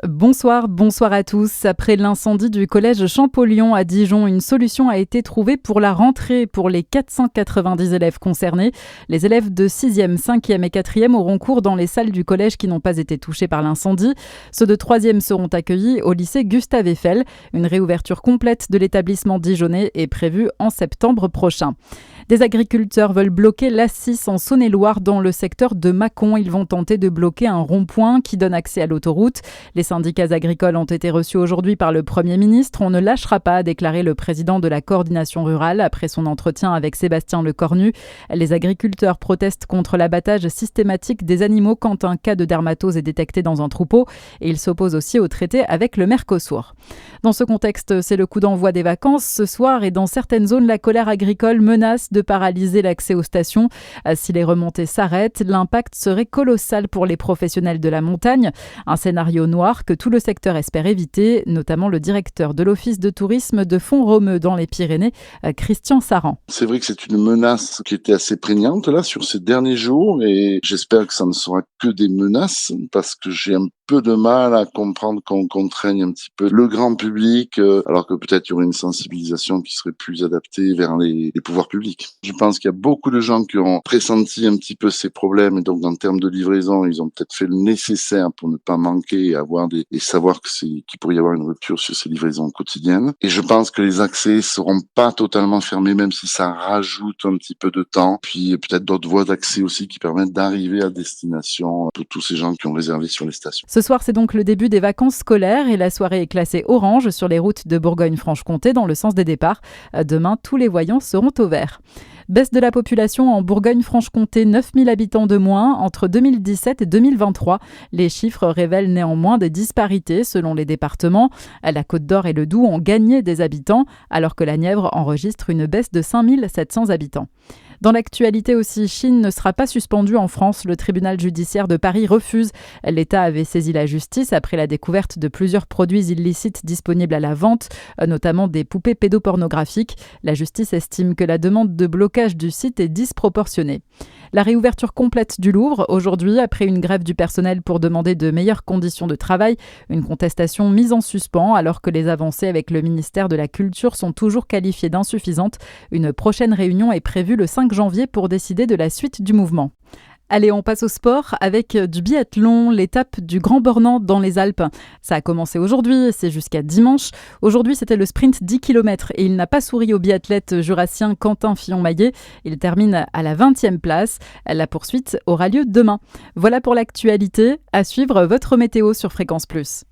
Bonsoir à tous. Après l'incendie du collège Champollion à Dijon, une solution a été trouvée pour la rentrée pour les 490 élèves concernés. Les élèves de 6e, 5e et 4e auront cours dans les salles du collège qui n'ont pas été touchées par l'incendie. Ceux de 3e seront accueillis au lycée Gustave Eiffel. Une réouverture complète de l'établissement dijonnais est prévue en septembre prochain. Des agriculteurs veulent bloquer l'A6 en Saône-et-Loire dans le secteur de Mâcon. Ils vont tenter de bloquer un rond-point qui donne accès à l'autoroute. Les syndicats agricoles ont été reçus aujourd'hui par le Premier ministre. On ne lâchera pas, a déclaré le président de la coordination rurale après son entretien avec Sébastien Lecornu. Les agriculteurs protestent contre l'abattage systématique des animaux quand un cas de dermatose est détecté dans un troupeau et ils s'opposent aussi au traité avec le Mercosur. Dans ce contexte, c'est le coup d'envoi des vacances ce soir et dans certaines zones, la colère agricole menace de paralyser l'accès aux stations. Si les remontées s'arrêtent, l'impact serait colossal pour les professionnels de la montagne. Un scénario noir que tout le secteur espère éviter, notamment le directeur de l'Office de tourisme de Font-Romeu dans les Pyrénées, Christian Saran. C'est vrai que c'est une menace qui était assez prégnante là sur ces derniers jours et j'espère que ça ne sera que des menaces parce que j'ai un peu de mal à comprendre qu'on contraigne un petit peu le grand public alors que peut-être il y aurait une sensibilisation qui serait plus adaptée vers les pouvoirs publics. Je pense qu'il y a beaucoup de gens qui ont pressenti un petit peu ces problèmes et donc en termes de livraison, ils ont peut-être fait le nécessaire pour ne pas manquer et avoir et savoir qu'il pourrait y avoir une rupture sur ces livraisons quotidiennes. Et je pense que les accès seront pas totalement fermés, même si ça rajoute un petit peu de temps. Puis peut-être d'autres voies d'accès aussi qui permettent d'arriver à destination pour tous ces gens qui ont réservé sur les stations. Ce soir, c'est donc le début des vacances scolaires et la soirée est classée orange sur les routes de Bourgogne-Franche-Comté dans le sens des départs. Demain, tous les voyants seront au vert. Baisse de la population en Bourgogne-Franche-Comté, 9000 habitants de moins entre 2017 et 2023. Les chiffres révèlent néanmoins des disparités selon les départements. La Côte-d'Or et le Doubs ont gagné des habitants, alors que la Nièvre enregistre une baisse de 5700 habitants. Dans l'actualité aussi, Chine ne sera pas suspendue en France. Le tribunal judiciaire de Paris refuse. L'État avait saisi la justice après la découverte de plusieurs produits illicites disponibles à la vente, notamment des poupées pédopornographiques. La justice estime que la demande de blocage du site est disproportionnée. La réouverture complète du Louvre, aujourd'hui, après une grève du personnel pour demander de meilleures conditions de travail, une contestation mise en suspens alors que les avancées avec le ministère de la Culture sont toujours qualifiées d'insuffisantes. Une prochaine réunion est prévue le 5 janvier pour décider de la suite du mouvement. Allez, on passe au sport avec du biathlon, l'étape du Grand Bornand dans les Alpes. Ça a commencé aujourd'hui, c'est jusqu'à dimanche. Aujourd'hui, c'était le sprint 10 km et il n'a pas souri au biathlète jurassien Quentin Fillon-Maillet. Il termine à la 20e place. La poursuite aura lieu demain. Voilà pour l'actualité. À suivre votre météo sur Fréquence Plus.